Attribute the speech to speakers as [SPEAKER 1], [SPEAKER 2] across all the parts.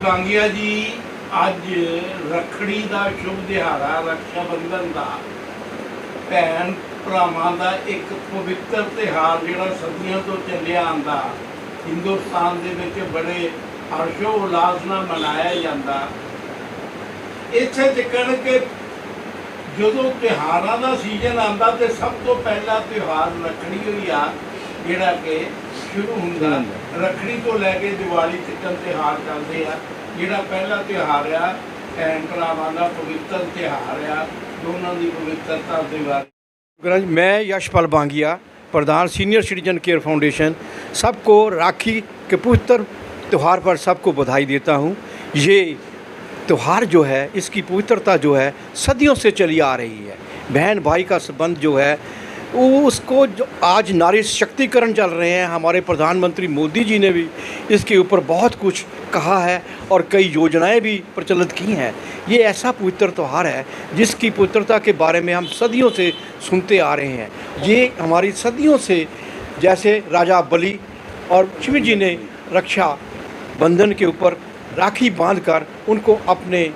[SPEAKER 1] बांगिया जी अज रखड़ी का शुभ दिहाड़ा रक्षा बंधन का भैन भरावां का एक पवित्र त्यौहार जिहड़ा सदियों तो चलिया आंदा हिंदुस्तान दे विच बड़े हर्षो उल्लास नाल मनाया जाता। इत्थे तिकण के जदों त्योहारां का सीजन आंदा ते सब तो पहला त्यौहार रखड़ी होई आ जिहड़ा कि शुरू हुंदा। रखड़ी तो लैके दिवाली तक त्यौहार चलते आ। जिहड़ा पहला त्यौहार आ भैन भरावां दा पवित्र त्यौहार आ, दोनों की पवित्रता दे बारे।
[SPEAKER 2] मैं यशपाल बांगिया, प्रधान सीनियर सिटीजन केयर फाउंडेशन, सबको राखी के पवित्र त्यौहार पर सबको बधाई देता हूँ। ये त्यौहार जो है, इसकी पवित्रता जो है सदियों से चली आ रही है। बहन भाई का संबंध जो है वो उसको जो आज नारी शक्तिकरण चल रहे हैं, हमारे प्रधानमंत्री मोदी जी ने भी इसके ऊपर बहुत कुछ कहा है और कई योजनाएं भी प्रचलित की हैं। ये ऐसा पवित्र त्यौहार है जिसकी पवित्रता के बारे में हम सदियों से सुनते आ रहे हैं। ये हमारी सदियों से, जैसे राजा बलि और लक्ष्मी जी ने रक्षा बंधन के ऊपर राखी बांधकर उनको अपने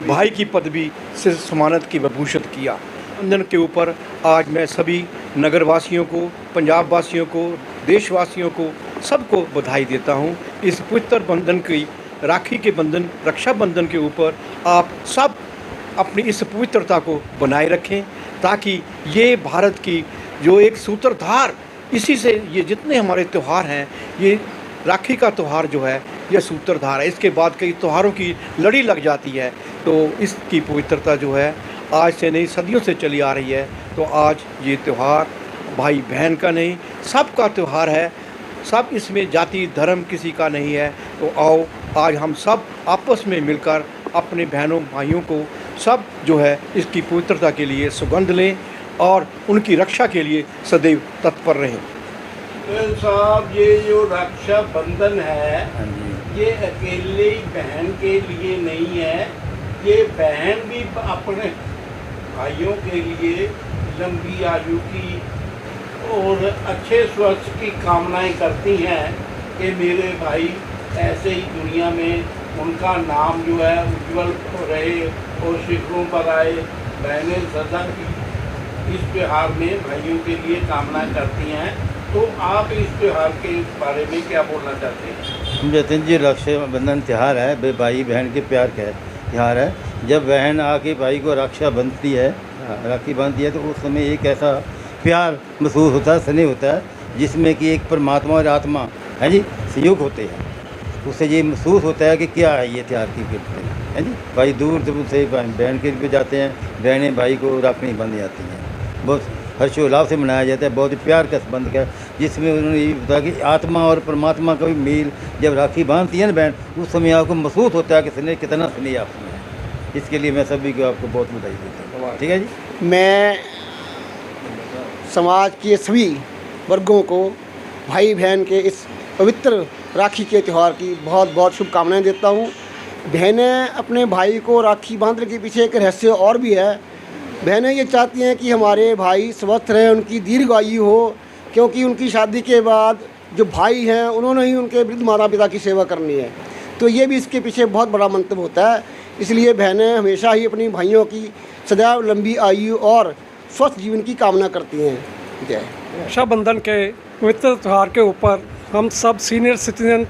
[SPEAKER 2] भाई की पदवी से सम्मानित की विभूषित किया। बंधन के ऊपर आज मैं सभी नगरवासियों को, पंजाब वासियों को, देशवासियों को सबको बधाई देता हूँ। इस पवित्र बंधन की, राखी के बंधन, रक्षा बंधन के ऊपर आप सब अपनी इस पवित्रता को बनाए रखें ताकि ये भारत की जो एक सूत्रधार, इसी से ये जितने हमारे त्यौहार हैं, ये राखी का त्यौहार जो है यह सूत्रधार है। इसके बाद कई त्यौहारों की लड़ी लग जाती है, तो इसकी पवित्रता जो है आज से नहीं सदियों से चली आ रही है। तो आज ये त्यौहार भाई बहन का नहीं, सबका त्यौहार है। सब इसमें जाति धर्म किसी का नहीं है। तो आओ आज हम सब आपस में मिलकर अपने बहनों भाइयों को सब जो है इसकी पवित्रता के लिए सुगंध लें और उनकी रक्षा के लिए सदैव तत्पर रहें।
[SPEAKER 1] साहब, ये जो रक्षा बंधन है ये अकेले ही बहन के लिए नहीं है, ये बहन भी अपने भाइयों के लिए लंबी आयु की और अच्छे स्वास्थ्य की कामनाएं करती हैं कि मेरे भाई ऐसे ही दुनिया में उनका नाम जो है उज्जवल रहे और शिखरों पर आए। बहनें सदा की इस त्यौहार में भाइयों के लिए कामना करती हैं। तो आप इस त्यौहार के बारे में क्या बोलना चाहते हैं?
[SPEAKER 3] हम कहते हैं जी रक्षाबंधन त्यौहार है, भाई बहन के प्यार का त्यौहार है। जब बहन आके भाई को रक्षा बंधती है, राखी बांधती है, तो उस समय एक ऐसा प्यार महसूस होता है, स्नेह होता है, जिसमें कि एक परमात्मा और आत्मा है जी संयोग होते हैं। उससे ये महसूस होता है कि क्या है ये त्यौहार की गिफ्ट है जी। भाई दूर दूर से बहन के पे जाते हैं, बहनें भाई को राखी बांध जाती हैं। बहुत हर्षोल्लास से मनाया जाता है, बहुत ही प्यार का संबंध का, जिसमें उन्होंने ये बताया कि आत्मा और परमात्मा का भी मेल जब राखी बांधती है ना बहन, उस समय आपको महसूस होता है कि स्नेह कितना स्नेह आपने है। इसके लिए मैं सभी को आपको बहुत बधाई देता हूँ। ठीक है जी।
[SPEAKER 4] मैं समाज के सभी वर्गों को भाई बहन के इस पवित्र राखी के त्यौहार की बहुत बहुत शुभकामनाएं देता हूँ। बहनें अपने भाई को राखी बांधने के पीछे एक रहस्य और भी है। बहनें ये चाहती हैं कि हमारे भाई स्वस्थ रहें, उनकी दीर्घ आयु हो, क्योंकि उनकी शादी के बाद जो भाई हैं उन्होंने ही उनके वृद्ध माता पिता की सेवा करनी है। तो ये भी इसके पीछे बहुत बड़ा मंतव्य होता है। इसलिए बहनें हमेशा ही अपनी भाइयों की सदैव लंबी आयु और स्वस्थ जीवन की कामना करती हैं। जय।
[SPEAKER 5] रक्षाबंधन के पवित्र त्यौहार के ऊपर हम सब सीनियर सिटीजन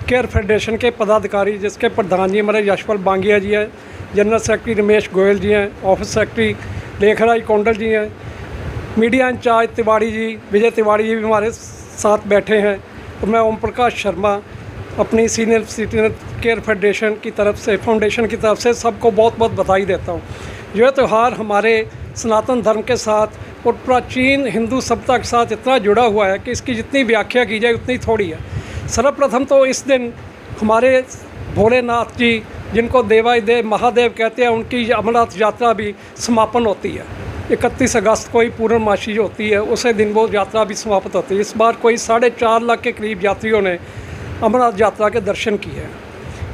[SPEAKER 5] केयर फेडरेशन के पदाधिकारी, जिसके प्रधान जी हमारे यशपाल बांगिया जी हैं, जनरल सेक्रेटरी रमेश गोयल जी हैं, ऑफिस सेक्रेटरी लेखराज कौंडल जी हैं, मीडिया इंचार्ज तिवाड़ी जी, विजय तिवाड़ी जी भी हमारे साथ बैठे हैं, और मैं ओम प्रकाश शर्मा अपनी सीनियर सिटीजन केयर फेडरेशन की तरफ से, फाउंडेशन की तरफ से सबको बहुत बहुत बधाई देता हूँ। यह त्यौहार हमारे सनातन धर्म के साथ और प्राचीन हिंदू सभ्यता के साथ इतना जुड़ा हुआ है कि इसकी जितनी व्याख्या की जाए उतनी थोड़ी है। सर्वप्रथम तो इस दिन हमारे भोलेनाथ जी, जिनको देवाधिदेव महादेव कहते हैं, उनकी अमरनाथ यात्रा भी समापन होती है। 31 अगस्त को ही पूर्णमासी होती है, उसी दिन वो यात्रा भी समाप्त होती है। इस बार कोई 4.5 लाख के करीब यात्रियों ने अमरनाथ यात्रा के दर्शन किए हैं।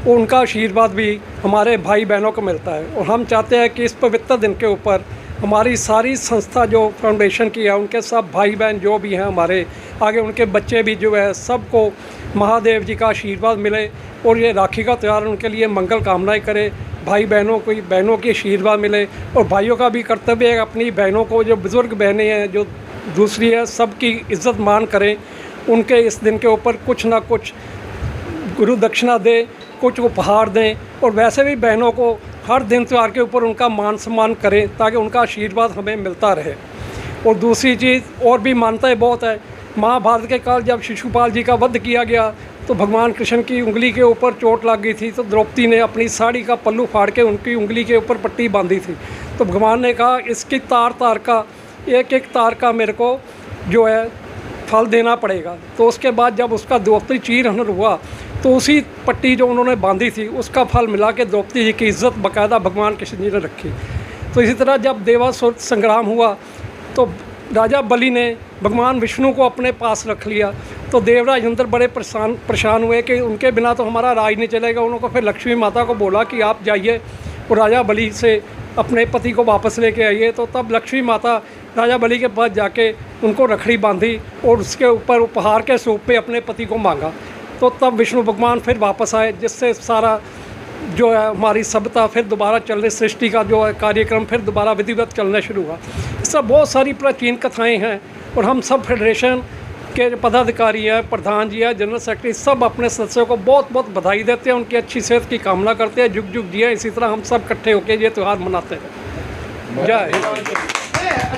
[SPEAKER 5] उनका आशीर्वाद भी हमारे भाई बहनों को मिलता है, और हम चाहते हैं कि इस पवित्र दिन के ऊपर हमारी सारी संस्था जो फाउंडेशन की है, उनके सब भाई बहन जो भी हैं हमारे, आगे उनके बच्चे भी जो है, सबको महादेव जी का आशीर्वाद मिले और ये राखी का त्यौहार उनके लिए मंगल कामनाएं करे। भाई बहनों की आशीर्वाद मिले और भाइयों का भी कर्तव्य है अपनी बहनों को, जो बुज़ुर्ग बहनें हैं जो दूसरी है, सबकी इज़्ज़त मान करें, उनके इस दिन के ऊपर कुछ ना कुछ गुरु दक्षिणा दें, कुछ उपहार दें और वैसे भी बहनों को हर दिन त्यौहार के ऊपर उनका मान सम्मान करें ताकि उनका आशीर्वाद हमें मिलता रहे। और दूसरी चीज़ और भी मान्यताएँ बहुत है। महाभारत के काल जब शिशुपाल जी का वध किया गया तो भगवान कृष्ण की उंगली के ऊपर चोट लग गई थी, तो द्रौपदी ने अपनी साड़ी का पल्लू फाड़ के उनकी उंगली के ऊपर पट्टी बांधी थी। तो भगवान ने कहा इसकी तार का एक तार का मेरे को जो है फल देना पड़ेगा। तो उसके बाद जब उसका द्रौपदी चीरहरण हुआ तो उसी पट्टी जो उन्होंने बांधी थी उसका फल मिला के द्रौपदी जी की इज़्ज़त बाकायदा भगवान कृष्ण जी ने रखी। तो इसी तरह जब देवासुर संग्राम हुआ तो राजा बलि ने भगवान विष्णु को अपने पास रख लिया। तो देवराज इंद्र बड़े परेशान हुए कि उनके बिना तो हमारा राज नहीं चलेगा। उन्होंने फिर लक्ष्मी माता को बोला कि आप जाइए और राजा बलि से अपने पति को वापस लेके आइए। तो तब लक्ष्मी माता राजा बलि के पास जाके उनको रखड़ी बांधी और उसके ऊपर उपहार के स्वरूप पे अपने पति को मांगा। तो तब विष्णु भगवान फिर वापस आए, जिससे सारा जो है हमारी सभ्यता फिर दोबारा चलने, सृष्टि का जो है कार्यक्रम फिर दोबारा विधिवत चलना शुरू हुआ। इस तरह बहुत सारी प्राचीन कथाएं हैं और हम सब फेडरेशन के जो पदाधिकारी हैं, प्रधान जी हैं, जनरल सेक्रेटरी, सब अपने सदस्यों को बहुत बहुत बधाई देते हैं, उनकी अच्छी सेहत की कामना करते हैं, जुग जुग जिए। इसी तरह हम सब इकट्ठे होकर ये त्यौहार मनाते हैं। जय हिंद।